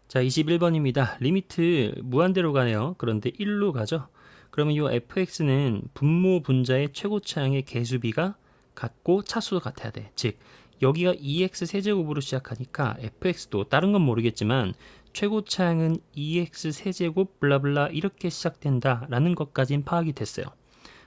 자, 21번입니다. 리미트 무한대로 가네요. 그런데 1로 가죠. 그러면 이 fx는 분모 분자의 최고차항의 개수비가 같고 차수도 같아야 돼. 즉 여기가 2x 세제곱으로 시작하니까 fx도 다른 건 모르겠지만 최고차항은 2x 세제곱 블라블라 이렇게 시작된다 라는 것까진 파악이 됐어요.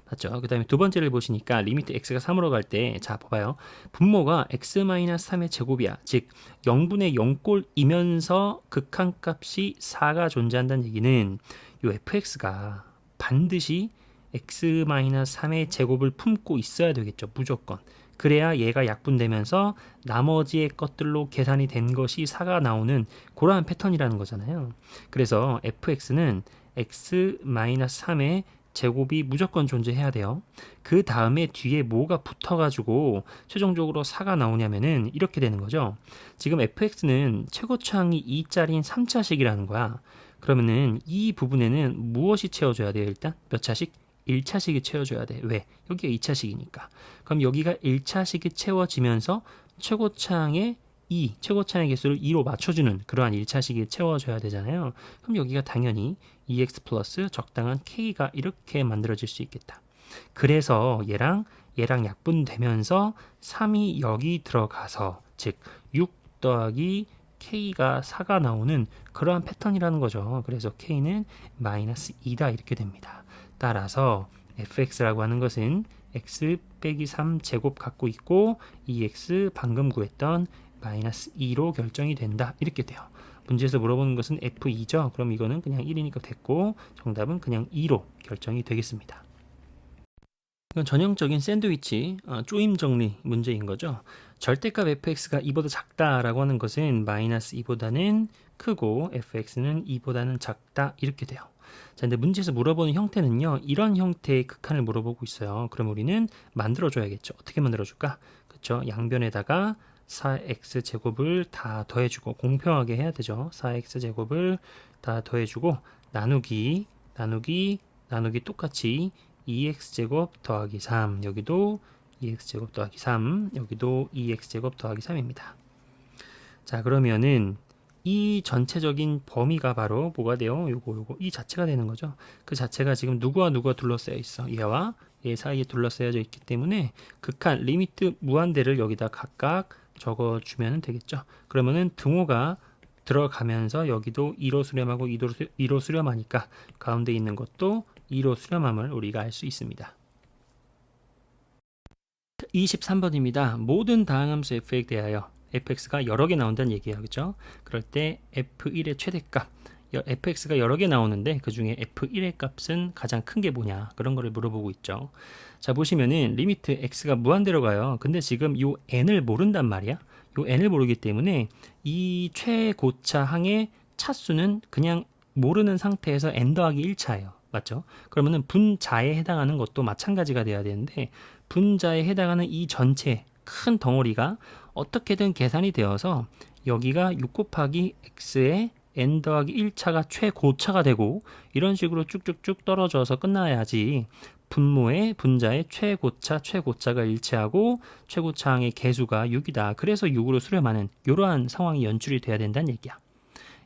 맞죠? 그 다음에 두 번째를 보시니까 리미트 x가 3으로 갈 때, 자, 봐봐요. 분모가 x-3의 제곱이야. 즉, 0분의 0꼴이면서 극한값이 4가 존재한다는 얘기는 이 fx가 반드시 x-3의 제곱을 품고 있어야 되겠죠. 무조건. 그래야 얘가 약분되면서 나머지의 것들로 계산이 된 것이 4가 나오는 그러한 패턴이라는 거잖아요. 그래서 fx는 x-3의 제곱이 무조건 존재해야 돼요. 그 다음에 뒤에 뭐가 붙어가지고 최종적으로 4가 나오냐면은 이렇게 되는 거죠. 지금 fx는 최고차항이 2짜리인 3차식이라는 거야. 그러면은 이 부분에는 무엇이 채워줘야 돼요? 일단 몇 차식? 1차식이 채워줘야 돼. 왜? 여기가 2차식이니까. 그럼 여기가 1차식이 채워지면서 최고차항의 최고차항의 개수를 2로 맞춰주는 그러한 1차식이 채워줘야 되잖아요. 그럼 여기가 당연히 2x 플러스 적당한 k가 이렇게 만들어질 수 있겠다. 그래서 얘랑 약분되면서 3이 여기 들어가서 즉 6 더하기 k가 4가 나오는 그러한 패턴이라는 거죠. 그래서 k는 마이너스 2다 이렇게 됩니다. 따라서 fx라고 하는 것은 x 빼기 3 제곱 갖고 있고 2x 방금 구했던 마이너스 2로 결정이 된다 이렇게 돼요. 문제에서 물어보는 것은 F2죠. 그럼 이거는 그냥 1이니까 됐고 정답은 그냥 2로 결정이 되겠습니다. 이건 전형적인 샌드위치 조임 정리 문제인 거죠. 절대값 fx가 2보다 작다라고 하는 것은 마이너스 2보다는 크고 fx는 2보다는 작다 이렇게 돼요. 자, 근데 문제에서 물어보는 형태는요. 이런 형태의 극한을 물어보고 있어요. 그럼 우리는 만들어줘야겠죠. 어떻게 만들어줄까? 그렇죠. 양변에다가 4x 제곱을 다 더해주고 공평하게 해야 되죠. 4x 제곱을 다 더해주고 나누기 똑같이 2x 제곱 더하기 3 여기도 2x 제곱 더하기 3 여기도 2x 제곱 더하기 3입니다. 자, 그러면은 이 전체적인 범위가 바로 뭐가 돼요? 요거 이 자체가 되는 거죠. 그 자체가 지금 누구와 누구가 둘러싸여 있어? 얘와 얘 사이에 둘러싸여져 있기 때문에 극한 리미트 무한대를 여기다 각각 적어주면 되겠죠. 그러면은 등호가 들어가면서 여기도 2로 수렴하고 2로 수렴하니까 가운데 있는 것도 2로 수렴함을 우리가 알 수 있습니다. 23번입니다. 모든 다항함수 f에 대하여 fx가 여러 개 나온다는 얘기예요. 그죠? 그럴 때 f1의 최대값 fx가 여러 개 나오는데 그 중에 f1의 값은 가장 큰 게 뭐냐 그런 거를 물어보고 있죠. 자, 보시면은 리미트 x가 무한대로 가요. 근데 지금 요 n을 모른단 말이야. 요 n을 모르기 때문에 이 최고차항의 차수는 그냥 모르는 상태에서 n 더하기 1차예요. 맞죠? 그러면은 분자에 해당하는 것도 마찬가지가 돼야 되는데 분자에 해당하는 이 전체 큰 덩어리가 어떻게든 계산이 되어서 여기가 6 곱하기 x의 n 더하기 1차가 최고차가 되고 이런 식으로 쭉쭉쭉 떨어져서 끝나야지 분모의 분자의 최고차가 일치하고 최고차항의 개수가 6이다. 그래서 6으로 수렴하는 이러한 상황이 연출이 돼야 된다는 얘기야.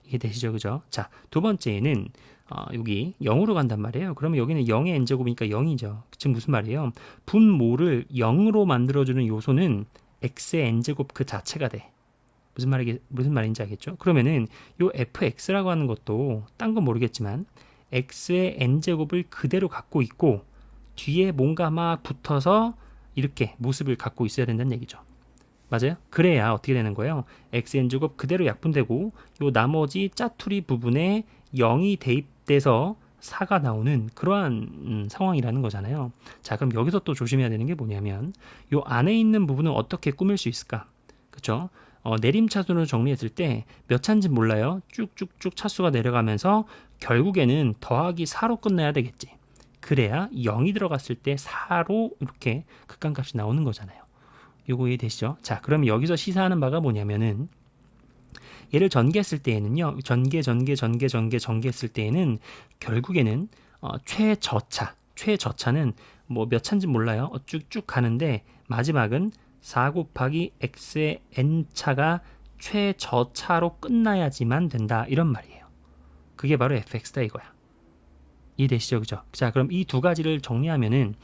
이게 되시죠? 그죠? 자, 두 번째는 여기 0으로 간단 말이에요. 그러면 여기는 0의 n제곱이니까 0이죠. 지금 무슨 말이에요? 분모를 0으로 만들어주는 요소는 x의 n제곱 그 자체가 돼. 무슨 말인지 알겠죠? 그러면은 요 fx라고 하는 것도 딴 건 모르겠지만 x의 n제곱을 그대로 갖고 있고 뒤에 뭔가 막 붙어서 이렇게 모습을 갖고 있어야 된다는 얘기죠. 맞아요? 그래야 어떻게 되는 거예요? xn제곱 그대로 약분되고 요 나머지 짜투리 부분에 0이 대입돼서 4가 나오는 그러한 상황이라는 거잖아요. 자, 그럼 여기서 또 조심해야 되는 게 뭐냐면 요 안에 있는 부분은 어떻게 꾸밀 수 있을까? 그쵸? 내림차순으로 정리했을 때 몇 차인지 몰라요. 쭉쭉쭉 차수가 내려가면서 결국에는 더하기 4로 끝나야 되겠지. 그래야 0이 들어갔을 때 4로 이렇게 극한값이 나오는 거잖아요. 요거 이해되시죠? 자, 그럼 여기서 시사하는 바가 뭐냐면은 얘를 전개했을 때에는요. 전개했을 때에는 결국에는 최저차는 뭐 몇 차인지 몰라요. 쭉쭉 가는데 마지막은 4 곱하기 x의 n차가 최저차로 끝나야지만 된다 이런 말이에요. 그게 바로 fx다 이거야. 이해되시죠? 그죠? 자, 그럼 이 두 가지를 정리하면은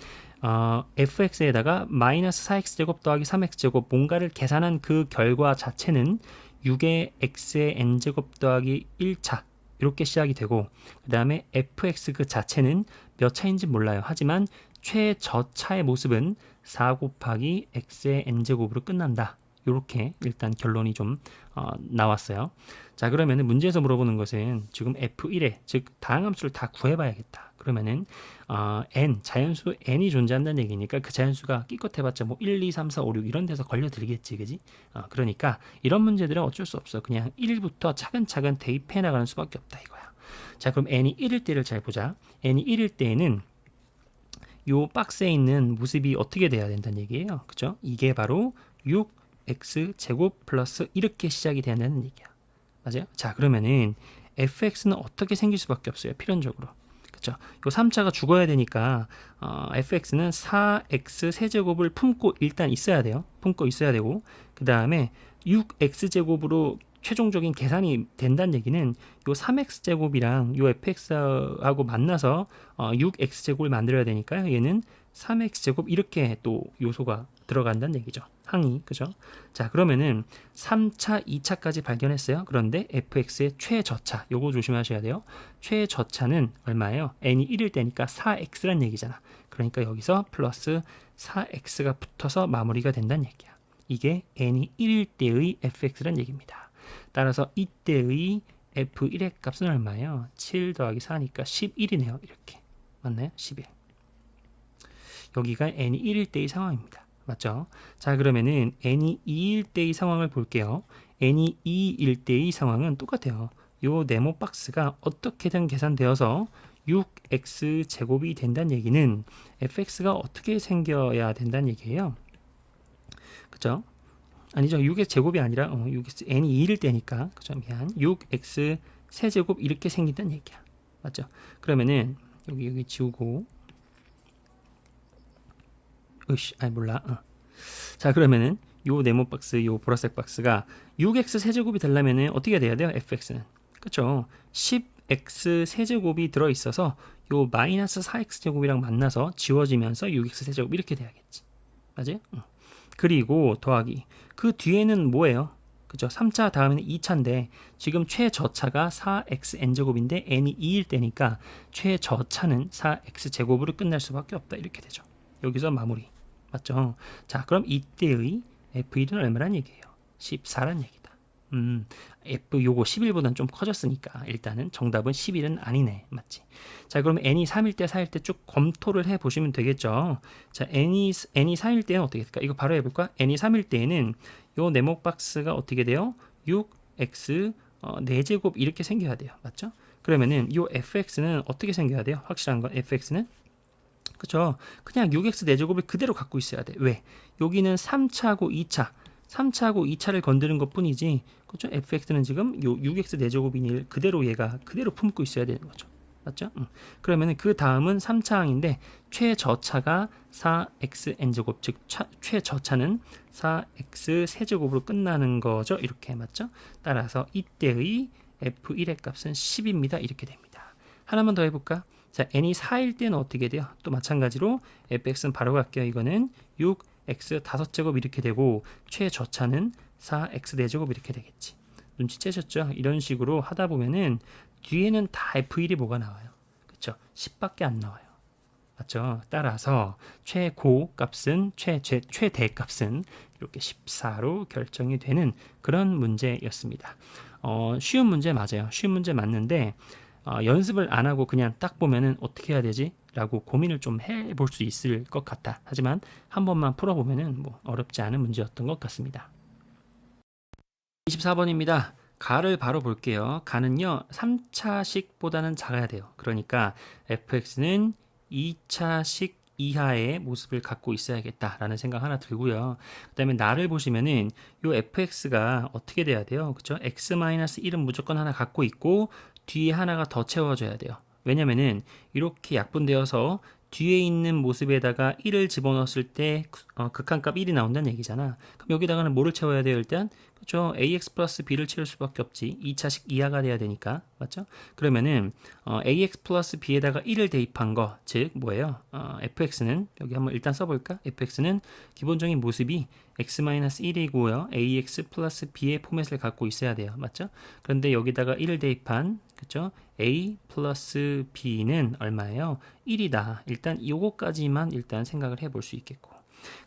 fx에다가 마이너스 4x제곱 더하기 3x제곱 뭔가를 계산한 그 결과 자체는 6의 x의 n제곱 더하기 1차 이렇게 시작이 되고, 그 다음에 fx 그 자체는 몇 차인지 몰라요. 하지만 최저차의 모습은 4 곱하기 x의 n제곱으로 끝난다. 이렇게 일단 결론이 좀 나왔어요. 자, 그러면은 문제에서 물어보는 것은 지금 f1에 즉 다항함수를 다 구해봐야겠다. 그러면은 n 자연수 n이 존재한다는 얘기니까 그 자연수가 끼껏해봤자 뭐 1, 2, 3, 4, 5, 6 이런 데서 걸려들겠지, 그지? 그러니까 이런 문제들은 어쩔 수 없어. 그냥 1부터 차근차근 대입해 나가는 수밖에 없다 이거야. 자, 그럼 n이 1일 때를 잘 보자. n이 1일 때에는 요 박스에 있는 모습이 어떻게 돼야 된다는 얘기예요. 그죠? 이게 바로 6x 제곱 플러스 이렇게 시작이 돼야 된다는 얘기야. 맞아요? 자, 그러면은 fx는 어떻게 생길 수밖에 없어요. 필연적으로. 그쵸? 요 3차가 죽어야 되니까 fx는 4x 세제곱을 품고 일단 있어야 돼요. 품고 있어야 되고, 그 다음에 6x제곱으로 최종적인 계산이 된다는 얘기는 요 3x제곱이랑 요 fx하고 만나서 6x제곱을 만들어야 되니까요. 얘는 3x제곱 이렇게 또 요소가 들어간다는 얘기죠. 항이, 그죠? 자, 그러면은 3차, 2차까지 발견했어요. 그런데 fx의 최저차, 요거 조심하셔야 돼요. 최저차는 얼마예요? n이 1일 때니까 4x란 얘기잖아. 그러니까 여기서 플러스 4x가 붙어서 마무리가 된다는 얘기야. 이게 n이 1일 때의 fx란 얘기입니다. 따라서 이때의 f1의 값은 얼마예요? 7 더하기 4니까 11이네요. 이렇게. 맞나요? 11. 여기가 n이 1일 때의 상황입니다. 맞죠? 자, 그러면은 n이 2일 때의 상황을 볼게요. n이 2일 때의 상황은 똑같아요. 요 네모 박스가 어떻게든 계산되어서 6x 제곱이 된다는 얘기는 fx가 어떻게 생겨야 된다는 얘기예요. 그죠? 아니죠. 6x 제곱이 아니라 6x n이 2일 때니까, 그죠? 미안. 6x 세제곱 이렇게 생긴다는 얘기야. 맞죠? 그러면은 여기 지우고, 으씨, 아니 몰라. 자, 그러면은 요 네모 박스, 요 보라색 박스가 6x 세제곱이 되려면은 어떻게 돼야 돼요? fx는. 그쵸? 10x 세제곱이 들어 있어서 요 마이너스 4x 제곱이랑 만나서 지워지면서 6x 세제곱 이렇게 돼야겠지. 맞아요? 그리고 더하기. 그 뒤에는 뭐예요? 그죠? 3차 다음에는 2차인데 지금 최저차가 4x n제곱인데 n이 2일 때니까 최저차는 4x 제곱으로 끝날 수밖에 없다. 이렇게 되죠. 여기서 마무리. 맞죠? 자, 그럼 이때의 f1은 얼마란 얘기예요? 14란 얘기다. f 요거 11보다는 좀 커졌으니까 일단은 정답은 11은 아니네. 맞지? 자, 그럼 n이 3일 때, 4일 때 쭉 검토를 해 보시면 되겠죠. 자, n이 4일 때는 어떻게 될까? 이거 바로 해볼까? n이 3일 때에는 요 네모 박스가 어떻게 돼요? 6x 4제곱 이렇게 생겨야 돼요. 맞죠? 그러면은 요 fx는 어떻게 생겨야 돼요? 확실한 건 fx는 그쵸? 그냥 6x 4제곱을 그대로 갖고 있어야 돼. 왜? 여기는 3차하고 2차 3차하고 2차를 건드는 것 뿐이지, 그렇죠? fx는 지금 요 6x 4제곱이니 그대로 얘가 그대로 품고 있어야 되는 거죠. 맞죠? 그러면은 그 다음은 3차항인데 최저차가 4x n제곱, 즉 최저차는 4x 세제곱으로 끝나는 거죠. 이렇게. 맞죠? 따라서 이때의 f1의 값은 10입니다. 이렇게 됩니다. 하나만 더 해볼까? 자, n이 4일 때는 어떻게 돼요? 또 마찬가지로 fx는 바로 갈게요. 이거는 6x 5제곱 이렇게 되고 최저차는 4x 4제곱 이렇게 되겠지. 눈치채셨죠? 이런 식으로 하다 보면은 뒤에는 다 f1이 뭐가 나와요? 그쵸? 10밖에 안 나와요. 맞죠? 따라서 최고 값은 최대 값은 이렇게 14로 결정이 되는 그런 문제였습니다. 쉬운 문제 맞아요. 쉬운 문제 맞는데 연습을 안 하고 그냥 딱 보면은 어떻게 해야 되지? 라고 고민을 좀 해볼 수 있을 것 같아. 하지만 한 번만 풀어보면은 뭐 어렵지 않은 문제였던 것 같습니다. 24번입니다. 가를 바로 볼게요. 가는요 3차식보다는 작아야 돼요. 그러니까 fx는 2차식 이하의 모습을 갖고 있어야겠다라는 생각 하나 들고요. 그 다음에 나를 보시면은 요 fx가 어떻게 돼야 돼요? 그쵸? x-1은 무조건 하나 갖고 있고 뒤에 하나가 더 채워져야 돼요. 왜냐면은 이렇게 약분되어서 뒤에 있는 모습에다가 1을 집어넣었을 때 극한값 1이 나온다는 얘기잖아. 그럼 여기다가는 뭐를 채워야 돼요? 일단 그죠? ax 플러스 b를 채울 수밖에 없지. 2차식 이하가 돼야 되니까. 맞죠? 그러면은 ax 플러스 b에다가 1을 대입한 거, 즉 뭐예요? fx는 여기 한번 일단 써볼까? fx는 기본적인 모습이 x-1이고요. ax 플러스 b의 포맷을 갖고 있어야 돼요. 맞죠? 그런데 여기다가 1을 대입한 그죠? a 플러스 b는 얼마예요? 1이다. 일단 요거까지만 일단 생각을 해볼 수 있겠고.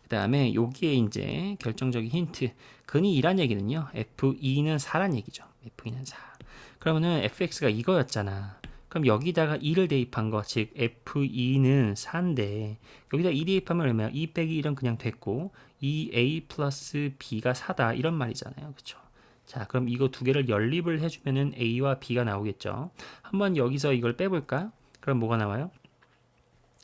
그 다음에 여기에 이제 결정적인 힌트. 근이 2란 얘기는요. F2는 4란 얘기죠. F2는 4. 그러면은 fx가 이거였잖아. 그럼 여기다가 2를 대입한 거, 즉 F2는 4인데 여기다 2 대입하면 얼마야? 2 빼기 1은 그냥 됐고 2a 플러스 b가 4다 이런 말이잖아요. 그쵸? 자, 그럼 이거 두 개를 연립을 해주면은 a와 b가 나오겠죠. 한번 여기서 이걸 빼볼까? 그럼 뭐가 나와요?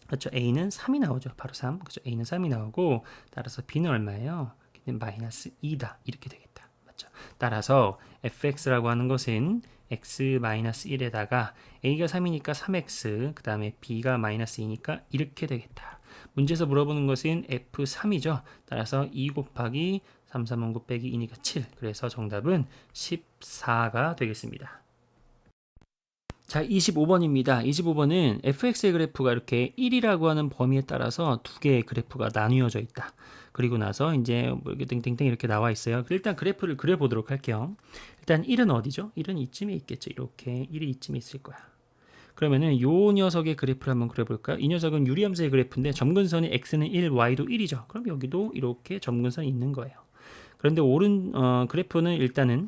그렇죠. A는 3이 나오죠. 바로 3. 그렇죠. A는 3이 나오고 따라서 B는 얼마예요? B는 마이너스 2다. 이렇게 되겠다. 맞죠? 따라서 fx라고 하는 것은 x-1에다가 a가 3이니까 3x, 그 다음에 b가 마이너스 2니까 이렇게 되겠다. 문제에서 물어보는 것은 f3이죠. 따라서 2 곱하기 3, 3, 5 빼기 2니까 7. 그래서 정답은 14가 되겠습니다. 자, 25번입니다. 25번은 fx의 그래프가 이렇게 1이라고 하는 범위에 따라서 두 개의 그래프가 나뉘어져 있다. 그리고 나서 이제 뭐 이렇게 땡땡땡 이렇게 나와 있어요. 일단 그래프를 그려보도록 할게요. 일단 1은 어디죠? 1은 이쯤에 있겠죠. 이렇게 1이 이쯤에 있을 거야. 그러면은 요 녀석의 그래프를 한번 그려볼까요? 이 녀석은 유리함수의 그래프인데 점근선이 x는 1, y도 1이죠. 그럼 여기도 이렇게 점근선이 있는 거예요. 그런데 오른 그래프는 일단은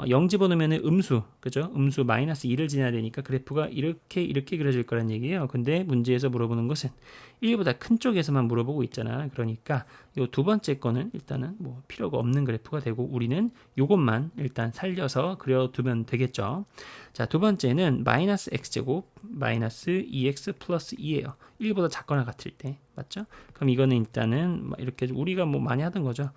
0 집어넣으면 음수, 그죠? 음수 마이너스 2를 지나야 되니까 그래프가 이렇게 그려질 거란 얘기예요. 근데 문제에서 물어보는 것은 1보다 큰 쪽에서만 물어보고 있잖아. 그러니까 이 두 번째 거는 일단은 뭐 필요가 없는 그래프가 되고 우리는 요것만 일단 살려서 그려두면 되겠죠. 자, 두 번째는 마이너스 x제곱 마이너스 2x 플러스 2예요. 1보다 작거나 같을 때. 맞죠? 그럼 이거는 일단은 이렇게 우리가 뭐 많이 하던 거죠.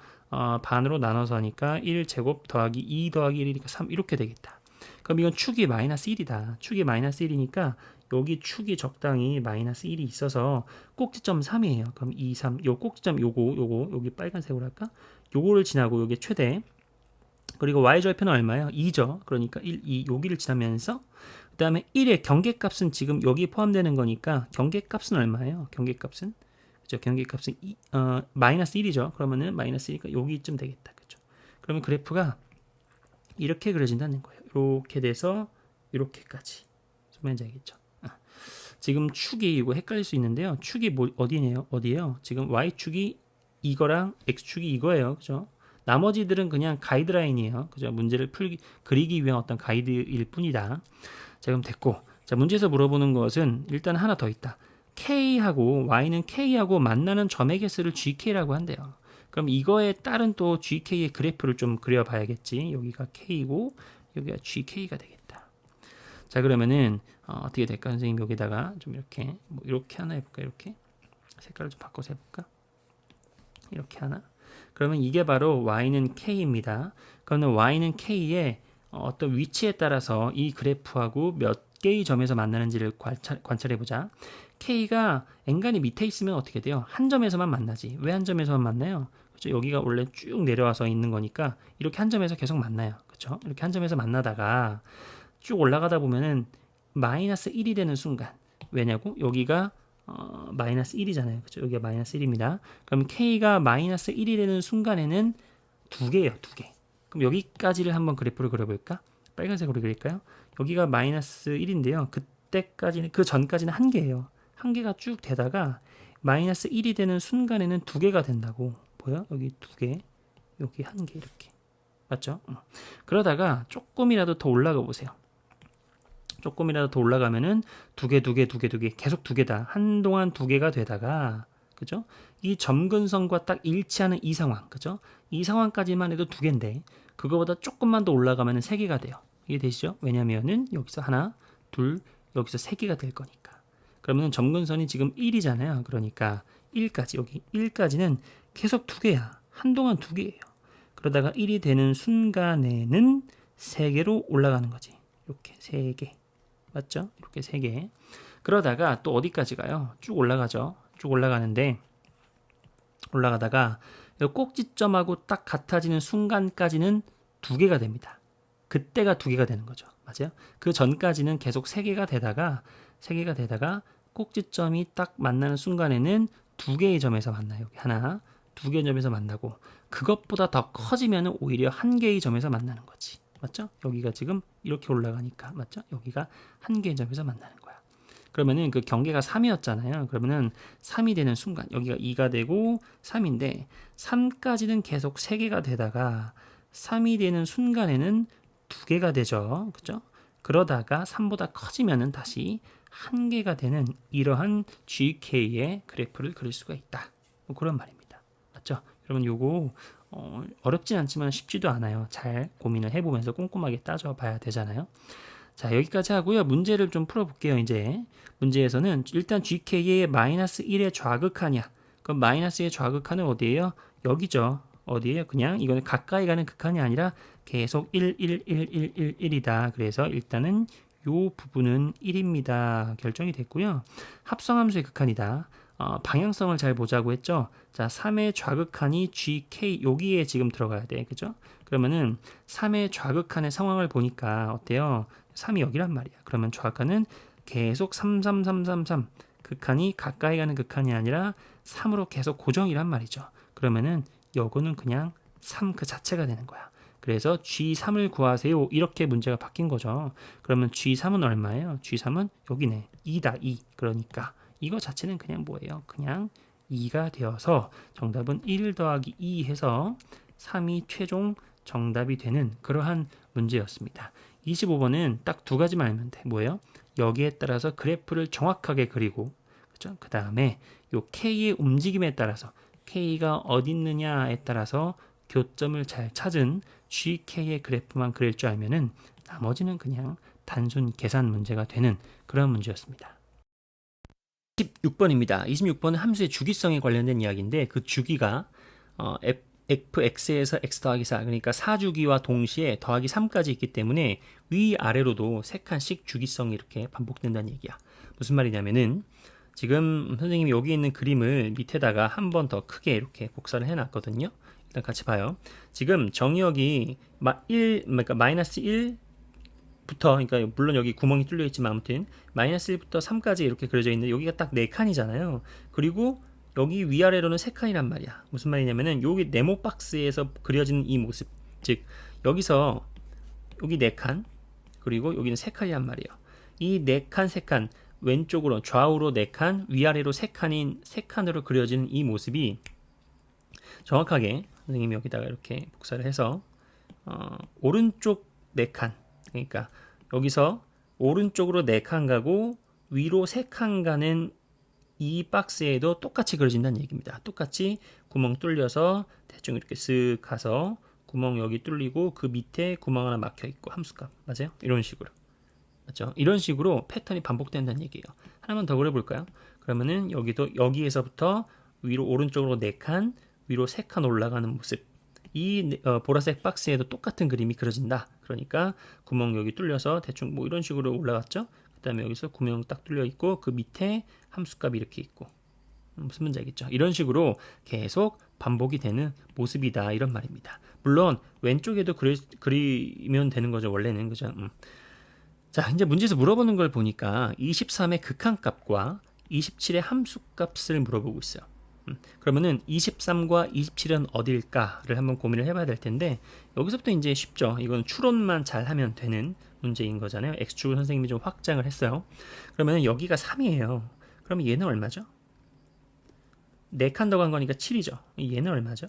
반으로 나눠서 하니까 1제곱 더하기 2 더하기 1이니까 3 이렇게 되겠다. 그럼 이건 축이 마이너스 1이다. 축이 마이너스 1이니까 여기 축이 적당히 마이너스 1이 있어서 꼭지점 3이에요. 그럼 2, 3, 요 꼭지점 요거 여기 빨간색으로 할까? 요거를 지나고 요게 최대. 그리고 y절편은 얼마예요? 2죠. 그러니까 1, 2 여기를 지나면서 그 다음에 1의 경계값은 지금 여기 포함되는 거니까 경계값은 얼마예요? 경계값은 그죠? 경계값은 마이너스 1이죠. 그러면은 마이너스 1이니까 여기쯤 되겠다. 그죠? 그러면 그래프가 이렇게 그려진다는 거예요. 이렇게 돼서 이렇게까지. 소면제 알겠죠? 지금 축이 이거 헷갈릴 수 있는데요. 축이 뭐 어디예요? 지금 y축이 이거랑 x축이 이거예요. 그죠? 나머지들은 그냥 가이드라인이에요. 그죠? 문제를 그리기 위한 어떤 가이드일 뿐이다. 자, 그럼 됐고. 자, 문제에서 물어보는 것은 일단 하나 더 있다. K하고 Y는 K하고 만나는 점의 개수를 GK라고 한대요. 그럼 이거에 따른 또 GK의 그래프를 좀 그려봐야겠지. 여기가 K고 여기가 GK가 되겠다. 자, 그러면은 어떻게 될까? 선생님 여기다가 좀 이렇게 뭐 이렇게 하나 해볼까? 이렇게 색깔을 좀 바꿔서 해볼까? 이렇게 하나. 그러면 이게 바로 Y는 K입니다. 그러면 Y는 K의 어떤 위치에 따라서 이 그래프하고 몇 개의 점에서 만나는지를 관찰해보자. K가 엔간히 밑에 있으면 어떻게 돼요? 한 점에서만 만나지. 왜 한 점에서만 만나요? 그렇죠? 여기가 원래 쭉 내려와서 있는 거니까 이렇게 한 점에서 계속 만나요. 그렇죠? 이렇게 한 점에서 만나다가 쭉 올라가다 보면은 마이너스 1이 되는 순간. 왜냐고? 여기가 마이너스 1이잖아요. 그렇죠? 여기가 마이너스 1입니다. 그럼 K가 마이너스 1이 되는 순간에는 두 개예요. 두 개. 그럼 여기까지를 한번 그래프를 그려볼까? 빨간색으로 그릴까요? 여기가 마이너스 1인데요. 그때까지는 그 전까지는 한 개예요. 한 개가 쭉 되다가 마이너스 1이 되는 순간에는 두 개가 된다고. 보여? 여기 두 개, 여기 한 개 이렇게. 맞죠? 그러다가 조금이라도 더 올라가 보세요. 조금이라도 더 올라가면은 두 개 계속 두 개다. 한동안 두 개가 되다가 그죠? 이 점근선과 딱 일치하는 이 상황, 그죠? 이 상황까지만 해도 두 개인데 그거보다 조금만 더 올라가면은 세 개가 돼요. 이게 되시죠? 왜냐면은 여기서 하나, 둘, 여기서 세 개가 될 거니까. 그러면 점근선이 지금 1이잖아요. 그러니까 1까지 여기 1까지는 계속 두 개야. 한동안 두 개예요. 그러다가 1이 되는 순간에는 세 개로 올라가는 거지. 이렇게 세 개. 맞죠? 이렇게 세 개. 그러다가 또 어디까지 가요? 쭉 올라가죠. 쭉 올라가는데 올라가다가 꼭지점하고 딱 같아지는 순간까지는 2개가 됩니다. 그때가 2개가 되는 거죠. 맞아요? 그 전까지는 계속 3개가 되다가 꼭지점이 딱 만나는 순간에는 2개의 점에서 만나요. 여기 하나, 2개의 점에서 만나고 그것보다 더 커지면 오히려 1개의 점에서 만나는 거지. 맞죠? 여기가 지금 이렇게 올라가니까 맞죠? 여기가 1개의 점에서 만나는 거야. 그러면은 그 경계가 3이었잖아요. 그러면은 3이 되는 순간 여기가 2가 되고 3인데 3까지는 계속 3개가 되다가 3이 되는 순간에는 2개가 되죠. 그죠? 그러다가 3보다 커지면은 다시 1개가 되는 이러한 GK의 그래프를 그릴 수가 있다. 뭐 그런 말입니다. 맞죠? 여러분 요거 어렵진 않지만 쉽지도 않아요. 잘 고민을 해보면서 꼼꼼하게 따져봐야 되잖아요. 자, 여기까지 하고요. 문제를 좀 풀어볼게요. 이제 문제에서는 일단 GK의 마이너스 1의 좌극하냐. 그럼 마이너스의 좌극하는 어디예요? 여기죠. 어디예요? 그냥 이거는 가까이 가는 극한이 아니라 계속 1, 1, 1, 1, 1, 1이다. 그래서 일단은 요 부분은 1입니다. 결정이 됐고요. 합성함수의 극한이다. 방향성을 잘 보자고 했죠. 자, 3의 좌극한이 GK 여기에 지금 들어가야 돼. 그죠? 그러면은 3의 좌극한의 상황을 보니까 어때요? 3이 여기란 말이야. 그러면 좌극한은 계속 3, 3, 3, 3, 3. 극한이 가까이 가는 극한이 아니라 3으로 계속 고정이란 말이죠. 그러면은 요거는 그냥 3 그 자체가 되는 거야. 그래서 G3을 구하세요. 이렇게 문제가 바뀐 거죠. 그러면 G3은 얼마예요? G3은 여기네. 2다, 2. 그러니까 이거 자체는 그냥 뭐예요? 그냥 2가 되어서 정답은 1 더하기 2 해서 3이 최종 정답이 되는 그러한 문제였습니다. 25번은 딱 2가지만 알면 돼. 뭐예요? 여기에 따라서 그래프를 정확하게 그리고 그죠? 그 다음에 요 K의 움직임에 따라서 K가 어디 있느냐에 따라서 교점을 잘 찾은 GK의 그래프만 그릴 줄 알면은 나머지는 그냥 단순 계산 문제가 되는 그런 문제였습니다. 26번입니다. 26번은 함수의 주기성에 관련된 이야기인데 그 주기가 fx에서 x 더하기 4 그러니까 4주기와 동시에 더하기 3까지 있기 때문에 위아래로도 3칸씩 주기성이 이렇게 반복된다는 얘기야. 무슨 말이냐면은 지금 선생님이 여기 있는 그림을 밑에다가 한 번 더 크게 이렇게 복사를 해놨거든요. 일단 같이 봐요. 지금 정의역이 그러니까 마이너스 1부터 그러니까 물론 여기 구멍이 뚫려 있지만 아무튼 마이너스 1부터 3까지 이렇게 그려져 있는데 여기가 딱 4칸이잖아요. 그리고 여기 위아래로는 3칸이란 말이야. 무슨 말이냐면은 여기 네모 박스에서 그려진 이 모습. 즉 여기서 여기 4칸 그리고 여기는 3칸이란 말이에요. 이 4칸 3칸 왼쪽으로 좌우로 4칸 위아래로 3칸인 3칸으로 그려진 이 모습이 정확하게 선생님이 여기다가 이렇게 복사를 해서 오른쪽 4칸 그러니까 여기서 오른쪽으로 4칸 가고 위로 3칸 가는 이 박스에도 똑같이 그려진다는 얘기입니다. 똑같이 구멍 뚫려서 대충 이렇게 쓱 가서 구멍 여기 뚫리고 그 밑에 구멍 하나 막혀 있고 함수값 맞아요? 이런 식으로 맞죠? 이런 식으로 패턴이 반복된다는 얘기예요. 하나만 더 그려볼까요? 그러면은 여기도 여기에서부터 위로 오른쪽으로 4칸 위로 3칸 올라가는 모습 이 보라색 박스에도 똑같은 그림이 그려진다. 그러니까 구멍 여기 뚫려서 대충 뭐 이런 식으로 올라갔죠. 그 다음에 여기서 구멍 딱 뚫려 있고 그 밑에 함수값이 이렇게 있고 무슨 문제 알겠죠? 이런 식으로 계속 반복이 되는 모습이다 이런 말입니다. 물론 왼쪽에도 그리면 되는 거죠. 원래는 그죠? 자 이제 문제에서 물어보는 걸 보니까 23의 극한값과 27의 함수값을 물어보고 있어요. 그러면은 23과 27은 어딜까를 한번 고민을 해봐야 될 텐데 여기서부터 이제 쉽죠. 이건 추론만 잘 하면 되는 문제인 거잖아요. X축을 선생님이 좀 확장을 했어요. 그러면 여기가 3이에요. 그러면 얘는 얼마죠? 4칸 더 간 거니까 7이죠. 얘는 얼마죠?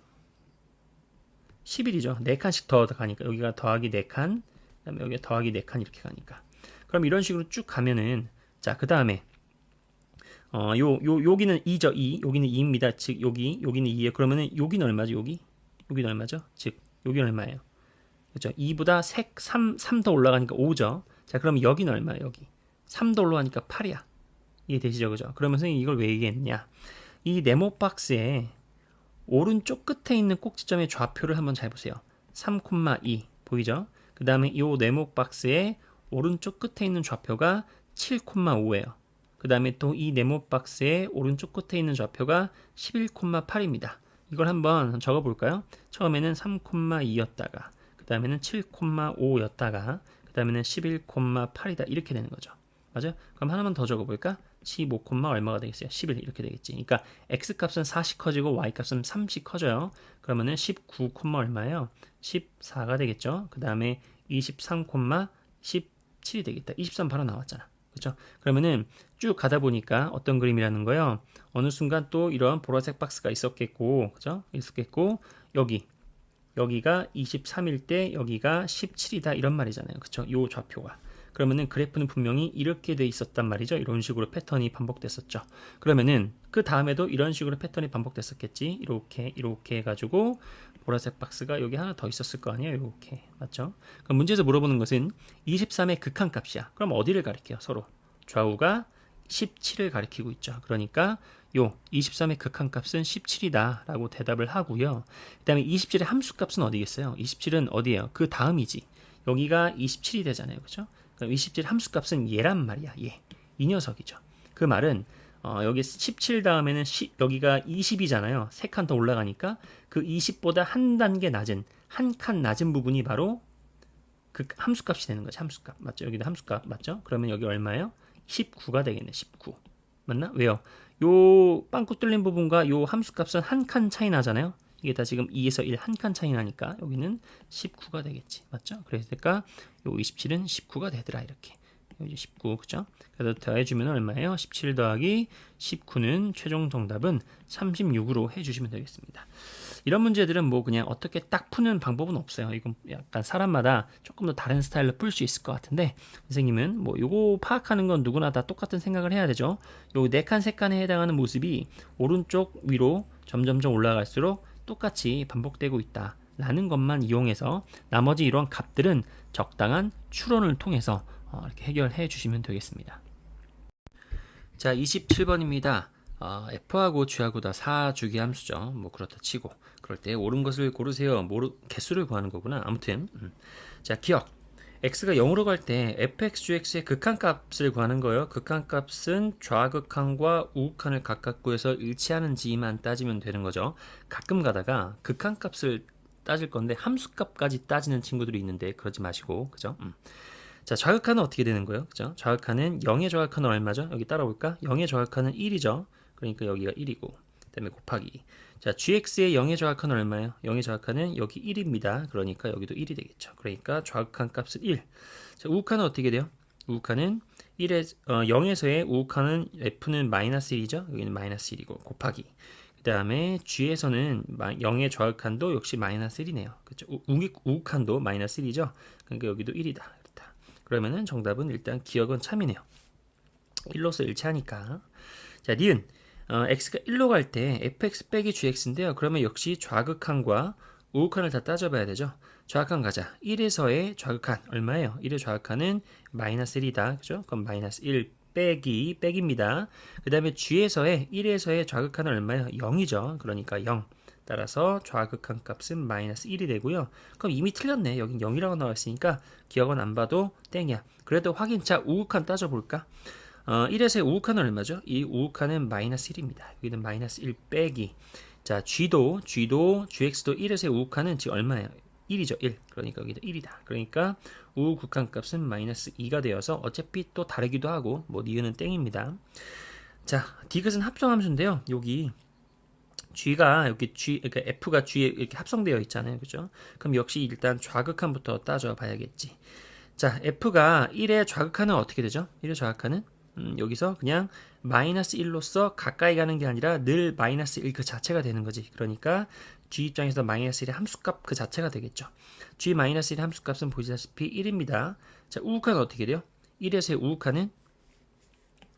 11이죠. 4칸씩 더 가니까 여기가 더하기 4칸 그 다음에 여기가 더하기 4칸 이렇게 가니까 그럼 이런 식으로 쭉 가면은 자 그 다음에 여기는 2죠. 2. 여기는 2입니다. 즉 여기는 2예요. 그러면은 여기는 얼마죠? 여기는 얼마죠? 즉 여기는 얼마예요? 그렇죠? 2보다 3 더 올라가니까 5죠. 자, 그러면 여기는 얼마예요? 여기 3 더 올라가니까 8이야. 이해되시죠? 그죠? 그러면 선생님이 이걸 왜 얘기했냐? 이 네모 박스에 오른쪽 끝에 있는 꼭지점의 좌표를 한번 잘 보세요. 3,2 보이죠? 그 다음에 이 네모 박스의 오른쪽 끝에 있는 좌표가 7,5예요. 그 다음에 또 이 네모 박스의 오른쪽 끝에 있는 좌표가 11,8입니다. 이걸 한번 적어 볼까요? 처음에는 3,2였다가 그 그 다음에는 7,5였다가 그 다음에는 11,8이다 이렇게 되는 거죠. 맞아요? 그럼 하나만 더 적어볼까? 15, 얼마가 되겠어요? 11 이렇게 되겠지. 그러니까 x값은 40 커지고 y값은 30 커져요. 그러면은 19, 얼마예요? 14가 되겠죠. 그 다음에 23, 17이 되겠다. 23 바로 나왔잖아. 그렇죠? 그러면은 쭉 가다 보니까 어떤 그림이라는 거예요? 어느 순간 또 이런 보라색 박스가 있었겠고, 그죠? 있었겠고, 여기가 23일 때 여기가 17이다 이런 말이잖아요. 그쵸? 요 좌표가. 그러면은 그래프는 분명히 이렇게 돼 있었단 말이죠. 이런 식으로 패턴이 반복됐었죠. 그러면은 그 다음에도 이런 식으로 패턴이 반복됐었겠지. 이렇게 해가지고 보라색 박스가 여기 하나 더 있었을 거 아니에요. 이렇게 맞죠? 그럼 문제에서 물어보는 것은 23의 극한값이야. 그럼 어디를 가리켜요? 서로 좌우가 17을 가리키고 있죠. 그러니까 요 23의 극한값은 17이다 라고 대답을 하고요. 그 다음에 27의 함수값은 어디겠어요? 27은 어디예요? 그 다음이지. 여기가 27이 되잖아요. 그죠? 그럼 27 함수값은 얘란 말이야. 얘. 이 녀석이죠. 그 말은 여기 17 다음에는 여기가 20이잖아요. 3칸 더 올라가니까 그 20보다 한 단계 낮은, 한 칸 낮은 부분이 바로 그 함수값이 되는 거지. 함수값. 맞죠? 여기도 함수값. 맞죠? 그러면 여기 얼마예요? 19가 되겠네. 19. 맞나? 왜요? 요 빵꾸 뚫린 부분과 요 함수값은 한 칸 차이 나잖아요. 이게 다 지금 2에서 1 한 칸 차이 나니까 여기는 19가 되겠지. 맞죠? 그러니까 요 27은 19가 되더라. 이렇게. 이제 19, 그죠? 그래서 더해주면 얼마예요? 17 더하기 19는 최종 정답은 36으로 해주시면 되겠습니다. 이런 문제들은 뭐 그냥 어떻게 딱 푸는 방법은 없어요. 이건 약간 사람마다 조금 더 다른 스타일로 풀 수 있을 것 같은데, 선생님은 뭐 요거 파악하는 건 누구나 다 똑같은 생각을 해야 되죠. 요 4칸, 3칸에 해당하는 모습이 오른쪽 위로 점점점 올라갈수록 똑같이 반복되고 있다 라는 것만 이용해서 나머지 이런 값들은 적당한 추론을 통해서 이렇게 해결해 주시면 되겠습니다. 자, 27번입니다. F하고 G하고 다 4주기 함수죠. 뭐 그렇다 치고 그럴 때 옳은 것을 고르세요. 개수를 구하는 거구나. 아무튼 자, 기억. x가 0으로 갈 때 fx, gx의 극한값을 구하는 거예요. 극한값은 좌극한과 우극한을 각각 구해서 일치하는지만 따지면 되는 거죠. 가끔 가다가 극한값을 따질 건데 함수값까지 따지는 친구들이 있는데 그러지 마시고, 그죠? 자, 좌극한은 어떻게 되는 거예요? 그죠? 좌극한은 0의 좌극한은 얼마죠? 여기 따라볼까? 0의 좌극한은 1이죠. 그러니까 여기가 1이고, 그다음에 곱하기. 자, gx의 0의 좌극한은 얼마예요? 0의 좌극한은 여기 1입니다. 그러니까 여기도 1이 되겠죠. 그러니까 좌극한 값은 1. 자, 우극한은 어떻게 돼요? 우극한은 0에서의 우극한은 f는 마이너스 1이죠. 여기는 마이너스 1이고, 곱하기. 그 다음에 g에서는 0의 좌극한도 역시 마이너스 1이네요. 그렇죠? 우극한도 마이너스 1이죠. 그러니까 여기도 1이다. 그러면은 정답은 일단 기억은 참이네요. 1로서 일치하니까. 자, 니은. x가 1로 갈 때 fx 빼기 gx인데요. 그러면 역시 좌극한과 우극한을 다 따져봐야 되죠. 좌극한 가자. 1에서의 좌극한 얼마예요? 1의 좌극한은 마이너스 1이다. 그죠? 그럼 마이너스 1 빼기입니다. 그 다음에 g에서의 1에서의 좌극한은 얼마예요? 0이죠. 그러니까 0. 따라서 좌극한 값은 마이너스 1이 되고요. 그럼 이미 틀렸네. 여긴 0이라고 나와있으니까 기억은 안 봐도 땡이야. 그래도 확인차 우극한 따져볼까? 1에서의 우극한은 얼마죠? 이 우극한은 마이너스 1입니다. 여기는 마이너스 1 빼기. 자, gx도 1에서의 우극한은 지금 얼마예요? 1이죠. 1. 그러니까 여기도 1이다. 그러니까 우극한 값은 마이너스 2가 되어서 어차피 또 다르기도 하고 뭐 니은은 땡입니다. 자, 디귿은 합성함수인데요. 여기 G가 여기 그러니까 F가 G에 이렇게 합성되어 있잖아요. 그죠? 그럼 역시 일단 좌극한부터 따져 봐야겠지. 자, F가 1의 좌극한은 어떻게 되죠? 1의 좌극한은 여기서 그냥 마이너스 1로서 가까이 가는 게 아니라 늘 마이너스 1 그 자체가 되는 거지. 그러니까 G 입장에서 마이너스 1의 함수값 그 자체가 되겠죠. G 마이너스 1의 함수값은 보시다시피 1입니다. 자, 우극한은 어떻게 돼요? 1에서의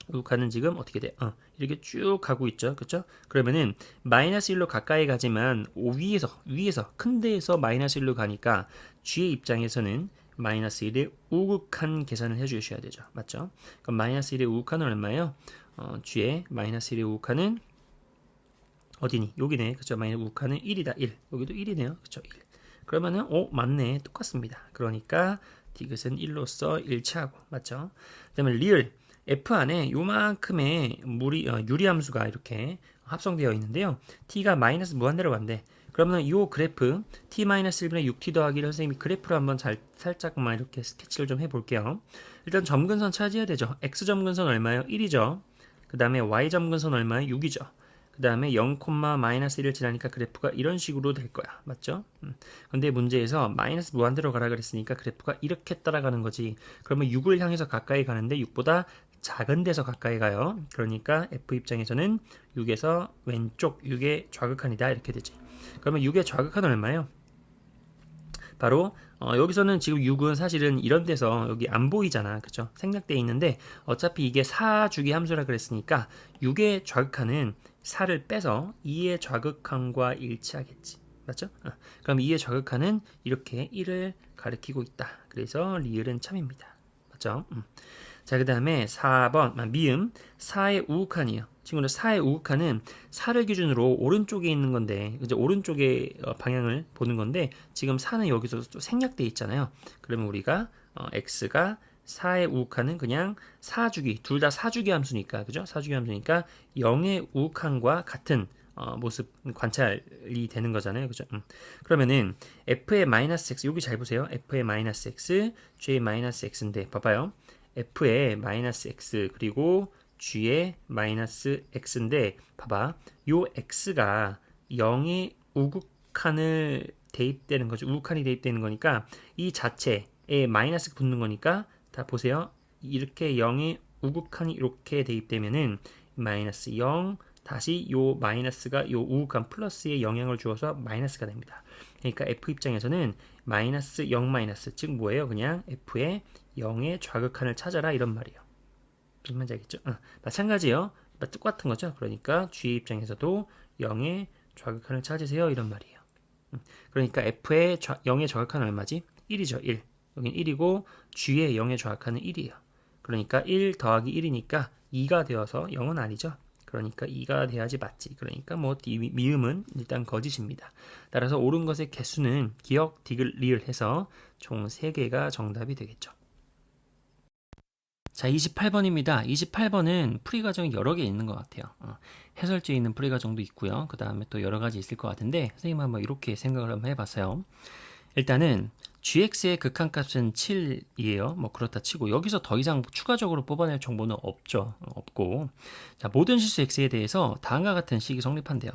우극한은 지금 어떻게 돼? 이렇게 쭉 가고 있죠. 그렇죠? 그러면은 마이너스 1로 가까이 가지만 위에서 큰 데에서 마이너스 1로 가니까 G의 입장에서는 마이너스 1의 우극한 계산을 해 주셔야 되죠. 맞죠? 그럼 마이너스 1의 우극한은 얼마예요? G의 마이너스 1의 우극한은 어디니? 여기네. 그렇죠? 마이너스 우극한은 1이다. 1. 여기도 1이네요. 그렇죠? 1. 그러면은 맞네. 똑같습니다. 그러니까 디귿은 1로서 일치하고 맞죠? 그다음에 리을 F 안에 요만큼의 유리함수가 이렇게 합성되어 있는데요. T가 마이너스 무한대로 간대. 그러면 이 그래프 t-1분의 6t 더하기를 선생님이 그래프로 한번 살짝만 이렇게 스케치를 좀 해볼게요. 일단 점근선 찾아야 되죠. x점근선 얼마예요? 1이죠. 그 다음에 y점근선 얼마예요? 6이죠. 그 다음에 0, 마이너스 1을 지나니까 그래프가 이런 식으로 될 거야. 맞죠? 근데 문제에서 마이너스 무한대로 가라 그랬으니까 그래프가 이렇게 따라가는 거지. 그러면 6을 향해서 가까이 가는데 6보다 작은 데서 가까이 가요. 그러니까 f 입장에서는 6에서 왼쪽 6의 좌극한이다 이렇게 되지. 그러면 6의 좌극한은 얼마예요? 바로 여기서는 지금 6은 사실은 이런 데서 여기 안 보이잖아. 그죠? 생략되어 있는데 어차피 이게 4주기 함수라 그랬으니까 6의 좌극한은 4를 빼서 2의 좌극한과 일치하겠지. 맞죠? 그럼 2의 좌극한은 이렇게 1을 가리키고 있다. 그래서 리을은 참입니다. 맞죠? 자, 그 다음에 4번 미음 4의 우극한이에요. 친구들 4의 우극한은 4를 기준으로 오른쪽에 있는 건데 이제 오른쪽의 방향을 보는 건데 지금 4는 여기서 또 생략되어 있잖아요. 그러면 우리가 x가 4의 우극한은 그냥 4주기 둘 다 4주기 함수니까 그죠? 4주기 함수니까 0의 우극한과 같은 모습 관찰이 되는 거잖아요. 그죠? 그러면은 f의 마이너스 x 여기 잘 보세요. f의 마이너스 x, g의 마이너스 x인데 봐봐요. f의 마이너스 x 그리고 g의 마이너스 x인데 봐봐 요 x가 0의 우극한을 대입되는 거죠. 우극한이 대입되는 거니까 이 자체에 마이너스 붙는 거니까 다 보세요. 이렇게 0의 우극한이 이렇게 대입되면은 마이너스 0 다시 요 마이너스가 요 우극한 플러스에 영향을 주어서 마이너스가 됩니다. 그러니까 f 입장에서는 마이너스 0 마이너스 즉 뭐예요? 그냥 f의 0의 좌극한을 찾아라 이런 말이에요. 무슨 말인지 알겠죠? 마찬가지예요. 똑같은 거죠. 그러니까 g 입장에서도 0의 좌극한을 찾으세요 이런 말이에요. 그러니까 f의 0의 좌극한은 얼마지? 1이죠. 1. 여기는 1이고 g의 0의 좌극한은 1이에요. 그러니까 1 더하기 1이니까 2가 되어서 0은 아니죠. 그러니까 2가 돼야지 맞지. 그러니까 뭐 미음은 일단 거짓입니다. 따라서 옳은 것의 개수는 기역, 디귿, 리을 해서 총 3개가 정답이 되겠죠. 자, 28번입니다. 28번은 풀이 과정이 여러 개 있는 것 같아요. 해설지에 있는 풀이 과정도 있고요. 그 다음에 또 여러 가지 있을 것 같은데 선생님 한번 이렇게 생각을 한번 해봤어요. 일단은 gx의 극한값은 7이에요. 뭐 그렇다 치고 여기서 더 이상 추가적으로 뽑아낼 정보는 없죠. 없고 자, 모든 실수 x에 대해서 다음과 같은 식이 성립한대요.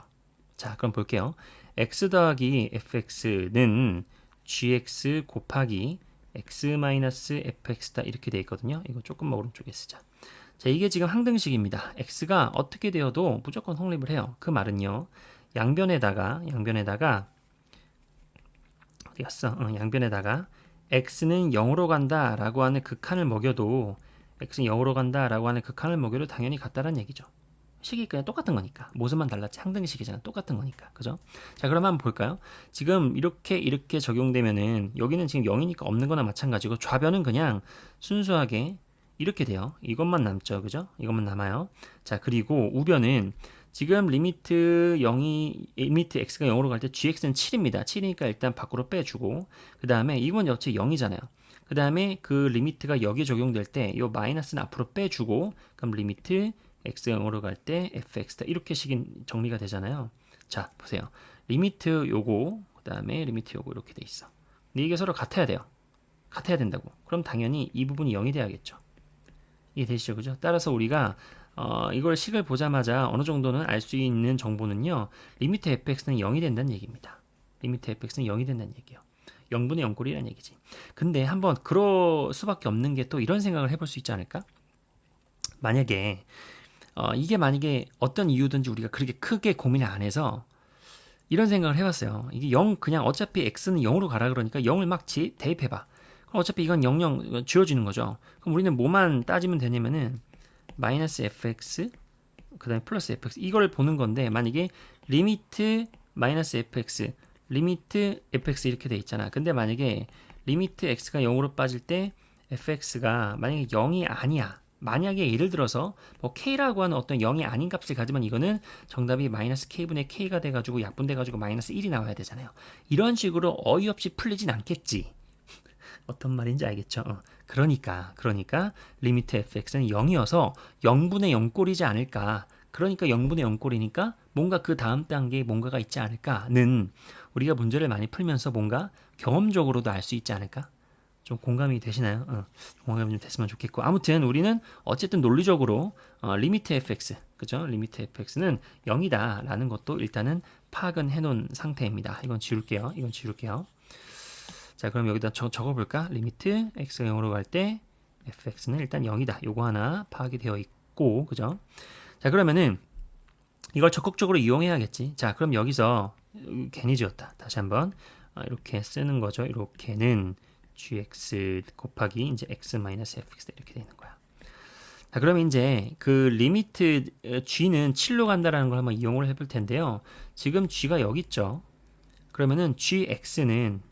자, 그럼 볼게요. x 더하기 fx는 gx 곱하기 x-fx다 이렇게 되어 있거든요. 이거 조금만 오른쪽에 쓰자. 자, 이게 지금 항등식입니다. x가 어떻게 되어도 무조건 성립을 해요. 그 말은요. 양변에다가 어디 갔어? 양변에다가 x는 0으로 간다 라고 하는 극한을 먹여도 x는 0으로 간다 라고 하는 극한을 먹여도 당연히 같다는 얘기죠. 식이 그냥 똑같은 거니까. 모습만 달랐지 항등식이잖아. 똑같은 거니까. 그죠? 자, 그럼 한번 볼까요? 지금 이렇게 적용되면은 여기는 지금 0이니까 없는 거나 마찬가지고 좌변은 그냥 순수하게 이렇게 돼요. 이것만 남죠. 그죠? 이것만 남아요. 자, 그리고 우변은 지금 리미트 x가 0으로 갈 때 gx는 7입니다. 7이니까 일단 밖으로 빼주고 그 다음에 이건 역시 0이잖아요. 그 다음에 그 리미트가 여기에 적용될 때 이 마이너스는 앞으로 빼주고 그럼 리미트 x 0으로 갈 때 fx다 이렇게 식이 정리가 되잖아요. 자, 보세요. 리미트 요거 그 다음에 리미트 요거 이렇게 돼 있어. 근데 이게 서로 같아야 돼요. 같아야 된다고. 그럼 당연히 이 부분이 0이 돼야겠죠. 이해 되시죠? 그죠? 따라서 우리가 이걸 식을 보자마자 어느 정도는 알 수 있는 정보는요. 리미트 fx는 0이 된다는 얘기입니다. 리미트 fx는 0이 된다는 얘기예요. 0분의 0꼴이라는 얘기지. 근데 한번 그럴 수밖에 없는 게 또 이런 생각을 해볼 수 있지 않을까? 만약에 이게 만약에 어떤 이유든지 우리가 그렇게 크게 고민을 안 해서 이런 생각을 해봤어요. 이게 0 그냥 어차피 x는 0으로 가라 그러니까 0을 막 대입해봐. 그럼 어차피 이건 0 지워지는 거죠. 그럼 우리는 뭐만 따지면 되냐면은 마이너스 fx 그 다음에 플러스 fx 이걸 보는 건데 만약에 리미트 마이너스 fx 리미트 fx 이렇게 돼 있잖아. 근데 만약에 리미트 x가 0으로 빠질 때 fx가 만약에 0이 아니야. 만약에 예를 들어서 뭐 k라고 하는 어떤 0이 아닌 값을 가지만 이거는 정답이 마이너스 k분의 k가 돼가지고 약분돼가지고 마이너스 1이 나와야 되잖아요. 이런 식으로 어이없이 풀리진 않겠지. 어떤 말인지 알겠죠? 그러니까 리미트 fx는 0이어서 0분의 0꼴이지 않을까. 그러니까 0분의 0꼴이니까 뭔가 그 다음 단계에 뭔가가 있지 않을까는 우리가 문제를 많이 풀면서 뭔가 경험적으로도 알 수 있지 않을까? 좀 공감이 되시나요? 공감이 좀 됐으면 좋겠고 아무튼 우리는 어쨌든 논리적으로 리미트 fx 그죠? 리미트 fx는 0이다 라는 것도 일단은 파악은 해놓은 상태입니다. 이건 지울게요. 이건 지울게요. 자 그럼 여기다 적어볼까? 리미트 x가 0으로 갈 때 fx는 일단 0이다. 요거 하나 파악이 되어 있고 그죠? 자 그러면은 이걸 적극적으로 이용해야겠지. 자 그럼 여기서 괜히 지웠다. 다시 한번 이렇게 쓰는 거죠. 이렇게는 gx 곱하기 이제 x-fx 이렇게 되는 거야. 자, 그러면 이제 그 리미트 g는 7로 간다라는 걸 한번 이용을 해볼 텐데요. 지금 g가 여기 있죠. 그러면은 gx는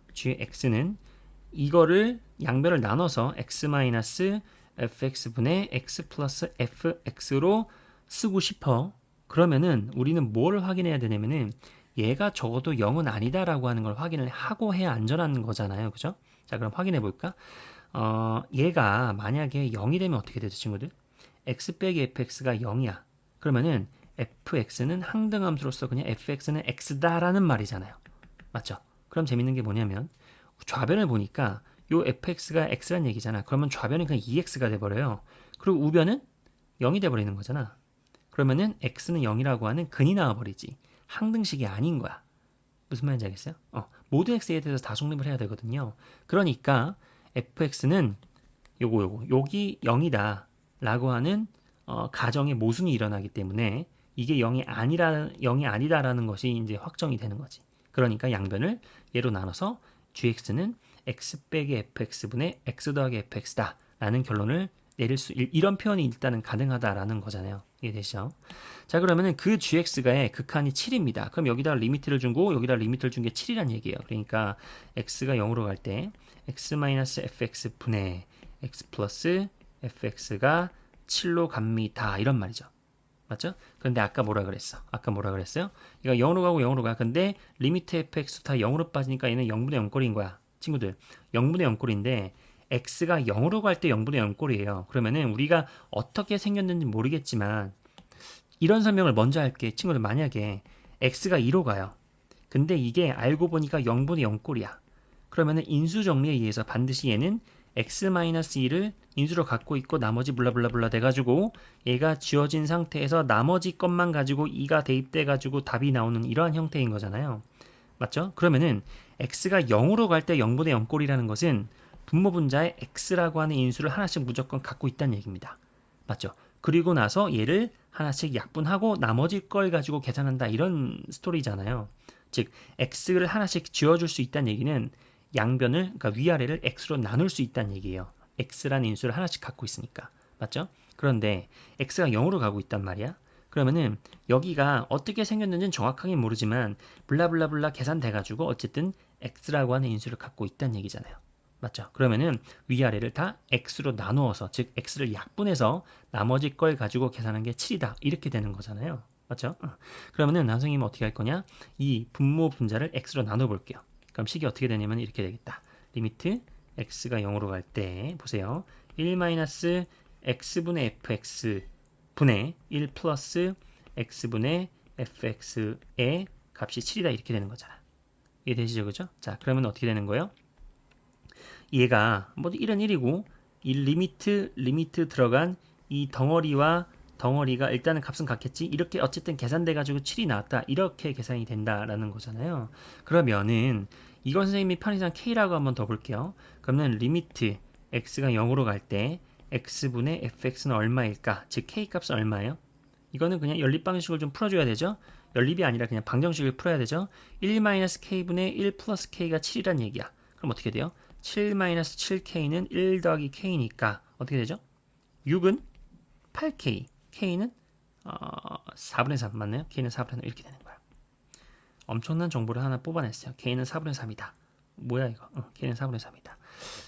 이거를 양변을 나눠서 x-fx분의 x 플러스 fx로 쓰고 싶어. 그러면은 우리는 뭘 확인해야 되냐면은 얘가 적어도 0은 아니다라고 하는 걸 확인을 하고 해야 안전한 거잖아요. 그죠? 자, 그럼 확인해 볼까? 얘가 만약에 0이 되면 어떻게 되죠, 친구들? x 빼기 fx가 0이야. 그러면은 fx는 항등함수로서 그냥 fx는 x다라는 말이잖아요. 맞죠? 그럼 재밌는 게 뭐냐면 좌변을 보니까 요 fx가 x란 얘기잖아. 그러면 좌변은 그냥 2x가 돼버려요. 그리고 우변은 0이 돼버리는 거잖아. 그러면은 x는 0이라고 하는 근이 나와버리지. 항등식이 아닌 거야. 무슨 말인지 알겠어요? 모든 x에 대해서 다 성립을 해야 되거든요. 그러니까 fx는 여기 0이다 라고 하는 가정의 모순이 일어나기 때문에 이게 0이 아니다라는 것이 이제 확정이 되는 거지. 그러니까 양변을 얘로 나눠서 gx는 x 빼기 fx분의 x 더하기 fx다 라는 결론을 내릴 이런 표현이 일단은 가능하다라는 거잖아요. 이해되시죠? 자 그러면은 그 gx가의 극한이 7입니다. 그럼 여기다 리미트를 주고 여기다 리미트를 준 게 7이란 얘기예요. 그러니까 x가 0으로 갈 때 x-fx 분의 x 플러스 fx가 7로 갑니다. 이런 말이죠. 맞죠? 그런데 아까 뭐라 그랬어? 아까 뭐라 그랬어요? 이거 0으로 가고 0으로 가. 근데 리미트 fx 다 0으로 빠지니까 얘는 0분의 0꼴인 거야. 친구들 0분의 0꼴인데 x가 0으로 갈 때 0분의 0꼴이에요. 그러면은 우리가 어떻게 생겼는지 모르겠지만 이런 설명을 먼저 할게. 친구들 만약에 x가 2로 가요. 근데 이게 알고 보니까 0분의 0꼴이야. 그러면은 인수 정리에 의해서 반드시 얘는 x-2를 인수로 갖고 있고 나머지 블라블라블라 돼가지고 얘가 지워진 상태에서 나머지 것만 가지고 2가 대입돼가지고 답이 나오는 이러한 형태인 거잖아요. 맞죠? 그러면은 x가 0으로 갈 때 0분의 0꼴이라는 것은 분모 분자에 x라고 하는 인수를 하나씩 무조건 갖고 있다는 얘기입니다. 맞죠? 그리고 나서 얘를 하나씩 약분하고 나머지 걸 가지고 계산한다 이런 스토리잖아요. 즉 x를 하나씩 지워줄 수 있다는 얘기는 양변을 그러니까 위아래를 x로 나눌 수 있다는 얘기예요. x라는 인수를 하나씩 갖고 있으니까. 맞죠? 그런데 x가 0으로 가고 있단 말이야. 그러면은 여기가 어떻게 생겼는지는 정확하게 모르지만 블라블라블라 계산돼가지고 어쨌든 x라고 하는 인수를 갖고 있다는 얘기잖아요. 맞죠? 그러면은 위아래를 다 x로 나누어서 즉 x를 약분해서 나머지 걸 가지고 계산한 게 7이다 이렇게 되는 거잖아요. 맞죠? 그러면은 선생님은 어떻게 할 거냐? 이 분모 분자를 x로 나눠 볼게요. 그럼 식이 어떻게 되냐면 이렇게 되겠다. 리미트 x가 0으로 갈 때 보세요. 1-x분의 fx 분의 1 플러스 x분의 fx의 값이 7이다 이렇게 되는 거잖아. 이해되시죠? 그죠? 자 그러면 어떻게 되는 거예요? 얘가 뭐 1은 1이고 이 리미트 들어간 이 덩어리가 일단은 값은 같겠지. 이렇게 어쨌든 계산돼 가지고 7이 나왔다. 이렇게 계산이 된다라는 거잖아요. 그러면은 이건 선생님이 편의상 k라고 한번 더 볼게요. 그러면 리미트 x가 0으로 갈 때 x분의 fx는 얼마일까? 즉 k 값은 얼마예요? 이거는 그냥 연립 방식을 좀 풀어줘야 되죠. 연립이 아니라 그냥 방정식을 풀어야 되죠. 1-k분의 1 플러스 k가 7이란 얘기야. 그럼 어떻게 돼요? 7-7k는 1 더하기 k니까 어떻게 되죠? 6은 8k, k는 4분의 3 맞나요? k는 4분의 3 이렇게 되는 거야. 엄청난 정보를 하나 뽑아냈어요. k는 4분의 3이다. 뭐야 이거? k는 4분의 3이다.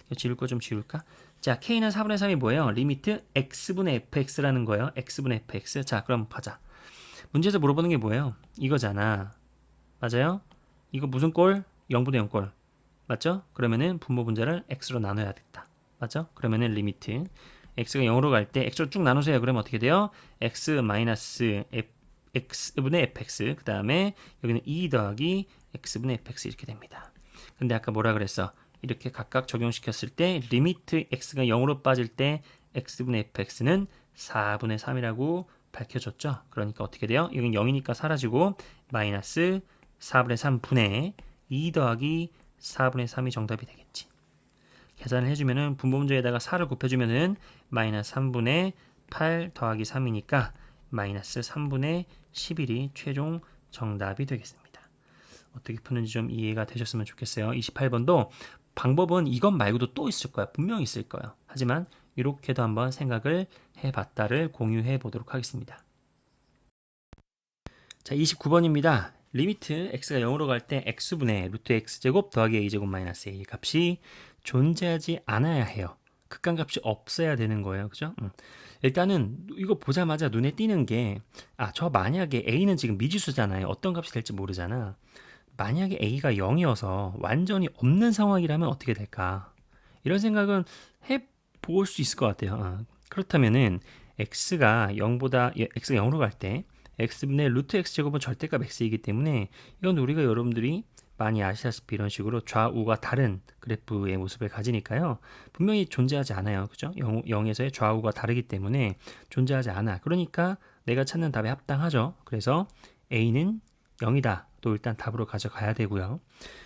이거 지울 거 좀 지울까? 자, k는 4분의 3이 뭐예요? 리미트 x분의 fx라는 거예요. x분의 fx. 자, 그럼 보자. 문제에서 물어보는 게 뭐예요? 이거잖아. 맞아요? 이거 무슨 꼴? 0분의 0꼴. 맞죠? 그러면은 분모 분자를 x로 나눠야겠다. 맞죠? 그러면은 리미트 x가 0으로 갈 때 x로 쭉 나누세요. 그러면 어떻게 돼요? x 마이너스 x분의 fx, 그 다음에 여기는 2 더하기 x분의 fx 이렇게 됩니다. 근데 아까 뭐라 그랬어? 이렇게 각각 적용시켰을 때 리미트 x가 0으로 빠질 때 x분의 fx는 4분의 3이라고 밝혀졌죠. 그러니까 어떻게 돼요? 여긴 0이니까 사라지고 마이너스 4분의 3분의 2 더하기 4분의 3이 정답이 되겠지. 계산을 해주면은 분모 문제에다가 4를 곱해주면은 마이너스 3분의 8 더하기 3이니까 마이너스 3분의 11이 최종 정답이 되겠습니다. 어떻게 푸는지 좀 이해가 되셨으면 좋겠어요. 28번도 방법은 이것 말고도 또 있을 거야. 분명히 있을 거예요. 하지만 이렇게도 한번 생각을 해봤다를 공유해 보도록 하겠습니다. 자, 29번입니다. 리미트 x가 0으로 갈 때 x분의 루트 x제곱 더하기 a제곱 마이너스 a 값이 존재하지 않아야 해요. 극한값이 없어야 되는 거예요. 그죠? 일단은 이거 보자마자 눈에 띄는 게 저 만약에 a는 지금 미지수잖아요. 어떤 값이 될지 모르잖아. 만약에 a가 0이어서 완전히 없는 상황이라면 어떻게 될까? 이런 생각은 해볼 수 있을 것 같아요. 그렇다면은 x가 0으로 갈 때 x분의 루트 x제곱은 절대값 x이기 때문에 이건 우리가 여러분들이 많이 아시다시피 이런 식으로 좌우가 다른 그래프의 모습을 가지니까요. 분명히 존재하지 않아요. 그죠? 0에서의 좌우가 다르기 때문에 존재하지 않아. 그러니까 내가 찾는 답에 합당하죠. 그래서 a는 0이다. 또 일단 답으로 가져가야 되고요.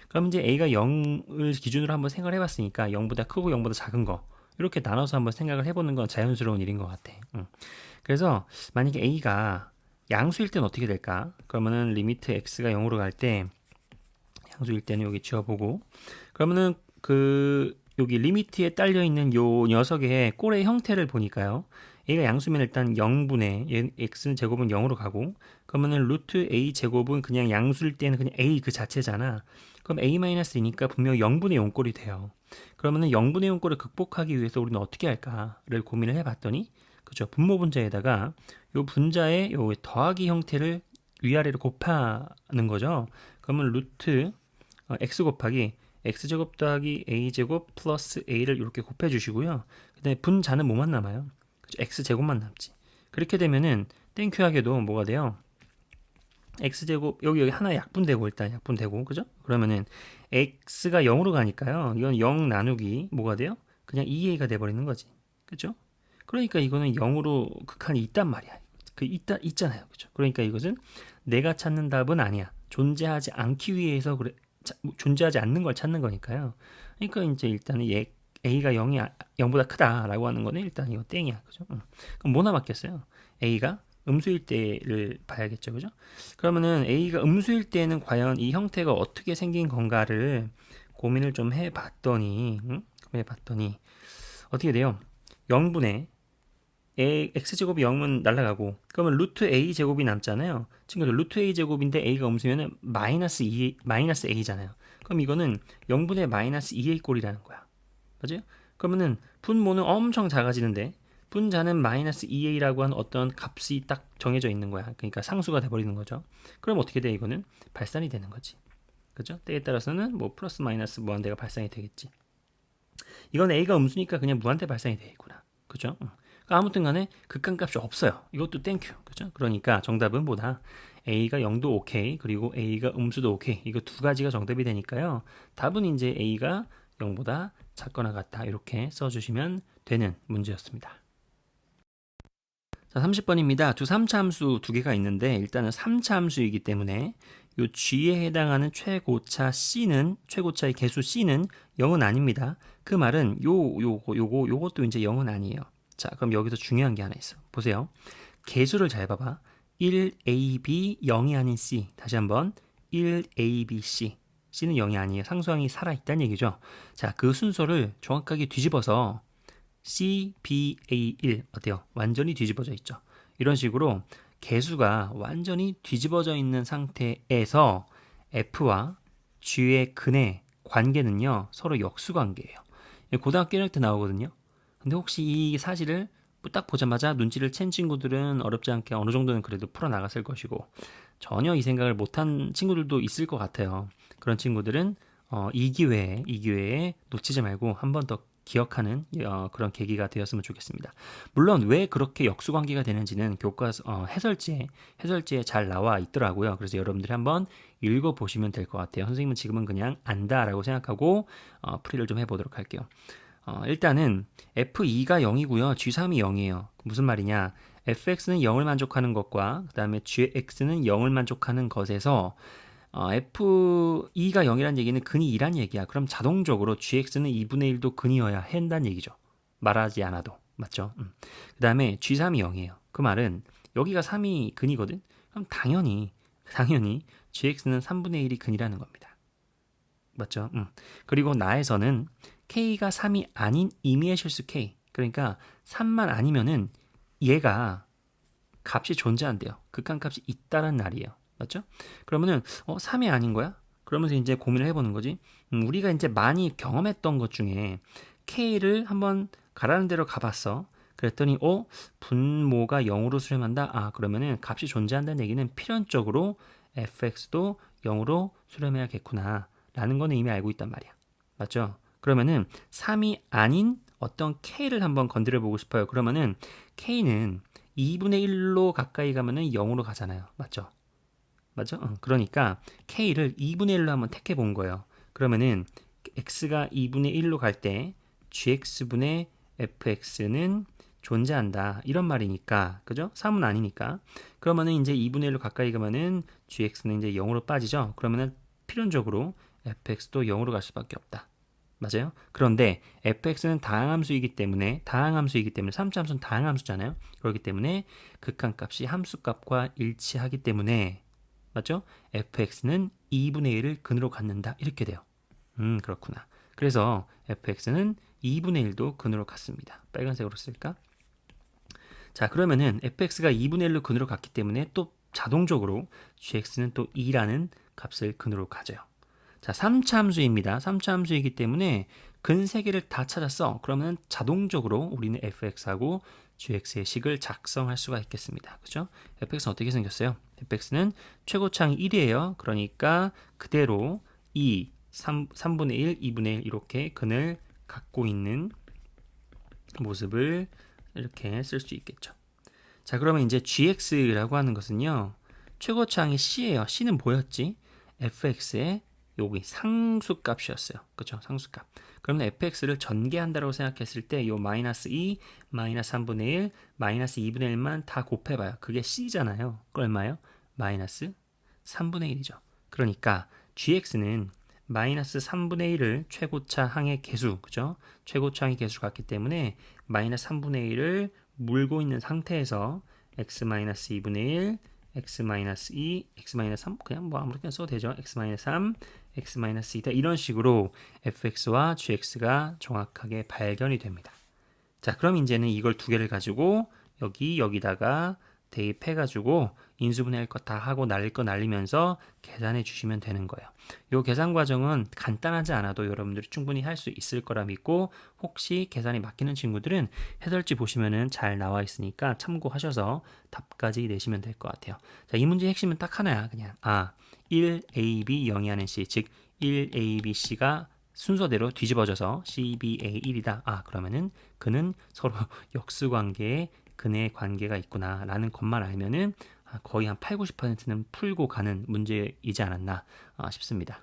그럼 이제 a가 0을 기준으로 한번 생각을 해봤으니까 0보다 크고 0보다 작은 거 이렇게 나눠서 한번 생각을 해보는 건 자연스러운 일인 것 같아. 그래서 만약에 a가 양수일 때는 어떻게 될까? 그러면은 리미트 x가 0으로 갈 때 양수일 때는 여기 지워보고 그러면은 여기 리미트에 딸려 있는 요 녀석의 꼴의 형태를 보니까요. a가 양수면 일단 0분의 x는 제곱은 0으로 가고 그러면은 루트 a 제곱은 그냥 양수일 때는 그냥 a 그 자체잖아. 그럼 a-2니까 분명히 0분의 0 꼴이 돼요. 그러면은 0분의 0 꼴을 극복하기 위해서 우리는 어떻게 할까를 고민을 해봤더니 그죠? 분모 분자에다가 요 분자의 요 더하기 형태를 위아래로 곱하는 거죠. 그러면 루트 x 곱하기 x제곱 더하기 a제곱 플러스 a를 이렇게 곱해 주시고요. 그다음에 분자는 뭐만 남아요? 그죠? x제곱만 남지. 그렇게 되면은 땡큐하게도 뭐가 돼요? x제곱 여기 하나 약분되고 일단 약분되고 그죠? 그러면은 x가 0으로 가니까요. 이건 0 나누기 뭐가 돼요? 그냥 2a가 돼 버리는 거지. 그죠? 그러니까 이거는 0으로 극한이 있단 말이야. 있잖아요. 그죠? 그러니까 이것은 내가 찾는 답은 아니야. 존재하지 않기 위해서 존재하지 않는 걸 찾는 거니까요. 그러니까 이제 일단은 a가 0보다 크다라고 하는 거는 일단 이거 땡이야. 그죠? 그럼 뭐 남았겠어요? a가 음수일 때를 봐야겠죠. 그죠? 그러면은 a가 음수일 때는 과연 이 형태가 어떻게 생긴 건가를 고민을 좀 해봤더니 어떻게 돼요? 0분의 x제곱이 0은 날아가고 그러면 루트 a제곱이 남잖아요. 친구들 루트 a제곱인데 a가 음수면은 마이너스 a잖아요. 그럼 이거는 0분의 마이너스 2a 꼴이라는 거야. 맞아요? 그러면은 분모는 엄청 작아지는데 분자는 마이너스 2a라고 하는 어떤 값이 딱 정해져 있는 거야. 그러니까 상수가 돼버리는 거죠. 그럼 어떻게 돼? 이거는 발산이 되는 거지. 그죠? 때에 따라서는 뭐 플러스 마이너스 무한대가 발산이 되겠지. 이건 a가 음수니까 그냥 무한대 발산이 되겠구나. 그죠? 아무튼 간에 극한값이 없어요. 이것도 땡큐. 그죠? 그러니까 정답은 뭐다? a가 0도 오케이. 그리고 a가 음수도 오케이. 이거 두 가지가 정답이 되니까요. 답은 이제 a가 0보다 작거나 같다. 이렇게 써주시면 되는 문제였습니다. 자, 30번입니다. 두 3차 함수 두 개가 있는데 일단은 3차 함수이기 때문에 요 g에 해당하는 최고차의 개수 c는 0은 아닙니다. 그 말은 요것도 이제 0은 아니에요. 자, 그럼 여기서 중요한 게 하나 있어. 보세요. 개수를 잘 봐봐. 1ab 0이 아닌 c. 다시 한번 1abc. c는 0이 아니에요. 상수항이 살아있다는 얘기죠. 자, 그 순서를 정확하게 뒤집어서 CBA1 어때요? 완전히 뒤집어져 있죠. 이런 식으로 개수가 완전히 뒤집어져 있는 상태에서 F와 G의 근의 관계는요. 서로 역수관계예요. 고등학교 1학년 때 나오거든요. 근데 혹시 이 사실을 딱 보자마자 눈치를 챈 친구들은 어렵지 않게 어느 정도는 그래도 풀어나갔을 것이고 전혀 이 생각을 못한 친구들도 있을 것 같아요. 그런 친구들은 이 기회에 놓치지 말고 한 번 더 기억하는 그런 계기가 되었으면 좋겠습니다. 물론 왜 그렇게 역수관계가 되는지는 교과서 해설지에 잘 나와 있더라고요. 그래서 여러분들이 한번 읽어보시면 될 것 같아요. 선생님은 지금은 그냥 안다라고 생각하고 풀이를 좀 해보도록 할게요. 일단은 F2가 0이고요. G3이 0이에요. 무슨 말이냐? fx는 0을 만족하는 것과 그 다음에 gx는 0을 만족하는 것에서 f2가 0이란 얘기는 근이 2란 얘기야. 그럼 자동적으로 gx는 2분의 1도 근이어야 한다는 얘기죠. 말하지 않아도. 맞죠? 그 다음에 g3이 0이에요. 그 말은 여기가 3이 근이거든? 그럼 당연히 gx는 3분의 1이 근이라는 겁니다. 맞죠? 그리고 나에서는 k가 3이 아닌 임의의 실수 k. 그러니까 3만 아니면은 얘가 값이 존재한대요. 극한값이 있다는 날이에요. 맞죠? 그러면은 3이 아닌 거야? 그러면서 이제 고민을 해보는 거지. 우리가 이제 많이 경험했던 것 중에 K를 한번 가라는 대로 가봤어. 그랬더니 분모가 0으로 수렴한다. 그러면은 값이 존재한다는 얘기는 필연적으로 fx도 0으로 수렴해야겠구나 라는 거는 이미 알고 있단 말이야. 맞죠? 그러면은 3이 아닌 어떤 K를 한번 건드려 보고 싶어요. 그러면은 K는 2분의 1로 가까이 가면은 0으로 가잖아요. 맞죠? 맞죠? 그러니까 K를 2분의 1로 한번 택해 본 거예요. 그러면은 X가 2분의 1로 갈 때 GX분의 FX는 존재한다. 이런 말이니까. 그죠? 3은 아니니까. 그러면은 이제 2분의 1로 가까이 가면은 GX는 이제 0으로 빠지죠? 그러면은 필연적으로 FX도 0으로 갈 수밖에 없다. 맞아요? 그런데 fx는 다항함수이기 때문에 3차 함수는 다항함수잖아요. 그렇기 때문에 극한값이 함수값과 일치하기 때문에 맞죠? fx는 2분의 1을 근으로 갖는다. 이렇게 돼요. 그렇구나. 그래서 fx는 2분의 1도 근으로 갖습니다. 빨간색으로 쓸까? 자, 그러면은 fx가 2분의 1로 근으로 갔기 때문에 또 자동적으로 gx는 또 2라는 값을 근으로 가져요. 자, 3차 함수입니다. 3차 함수이기 때문에 근 3개를 다 찾았어. 그러면 자동적으로 우리는 fx하고 gx의 식을 작성할 수가 있겠습니다. 그죠? fx는 어떻게 생겼어요? fx는 최고차항이 1이에요. 그러니까 그대로 2, 3분의 1, 2분의 1 이렇게 근을 갖고 있는 모습을 이렇게 쓸 수 있겠죠. 자, 그러면 이제 gx라고 하는 것은요. 최고차항이 c예요. c는 뭐였지? fx의 여기 상수값이었어요. 그렇죠? 상수값. 그러면 fx를 전개한다고 생각했을 때 요 마이너스 2, 마이너스 3분의 1, 마이너스 2분의 1만 다 곱해봐요. 그게 c잖아요. 그 얼마예요? 마이너스 3분의 1이죠. 그러니까 gx는 마이너스 3분의 1을 최고차항의 개수, 그죠? 최고차항의 개수 같기 때문에 마이너스 3분의 1을 물고 있는 상태에서 x-2분의 1, x-2, x-3 그냥 뭐 아무렇게나 써도 되죠. x-3, x-2다 이런 식으로 fx와 gx가 정확하게 발견이 됩니다. 자, 그럼 이제는 이걸 두 개를 가지고 여기다가 대입해가지고 인수분해할 것 다 하고 날릴 거 날리면서 계산해 주시면 되는 거예요. 이 계산 과정은 간단하지 않아도 여러분들이 충분히 할 수 있을 거라 믿고 혹시 계산이 막히는 친구들은 해설지 보시면은 잘 나와 있으니까 참고하셔서 답까지 내시면 될 것 같아요. 자, 이 문제의 핵심은 딱 하나야. 그냥 1AB 0이 하는 C, 즉 1ABC가 순서대로 뒤집어져서 CBA 1이다. 그러면은 그는 서로 역수관계에 근의 관계가 있구나 라는 것만 알면은 거의 한 8, 90%는 풀고 가는 문제이지 않았나 싶습니다.